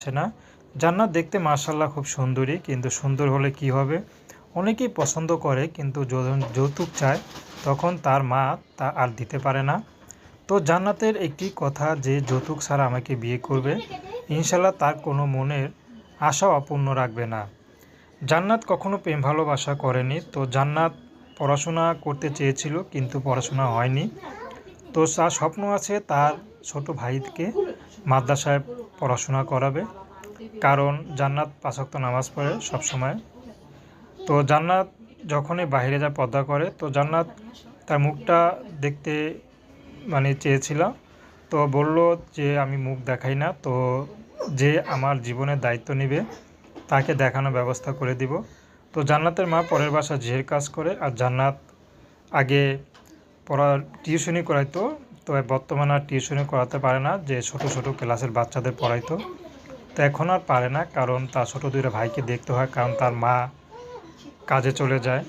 আছে না। জান্নাত দেখতে মাশাআল্লাহ খুব সুন্দরী, কিন্তু সুন্দর হলে কি হবে? অনেকেই পছন্দ করে, কিন্তু যখন যৌতুক চায় তখন তার মা তা আর দিতে পারে না। তো জান্নাতের একটি কথা যে যৌতুক ছাড়া আমাকে বিয়ে করবে, ইনশাল্লাহ তার কোনো মনের আশা অপূর্ণ রাখবে না। জান্নাত কখনো প্রেম ভালোবাসা করেনি। তো জান্নাত পড়াশোনা করতে চেয়েছিল, কিন্তু পড়াশোনা হয়নি। তো তার স্বপ্ন আছে তার ছোট ভাইকে মাদ্রাসায় পড়াশোনা করাবে, কারণ জান্নাত ৫ ওয়াক্ত নামাজ পড়ে সবসময়। তো জান্নাত যখনই বাইরে যায় পর্দা করে, তো জান্নাত তার মুখটা দেখতে চেয়েছিলাম। তো বলল যে আমি মুখ দেখাই না, তো যে আমার জীবনের দায়িত্ব নেবে তাকে দেখানোর ব্যবস্থা করে দিব। তো জান্নাতের মা পরের বাসায় ঝের কাজ করে, আর জান্নাত আগে টিউশনি করাইতো। তো বর্তমানে আর টিউশনি করাতে পারে না, যে ছোট ছোট ক্লাসের বাচ্চাদের পড়াইতো। তো এখন আর পারে না, কারণ তার ছোটো দুইটা ভাইকে দেখতে হয়, কারণ তার মা কাজে চলে যায়।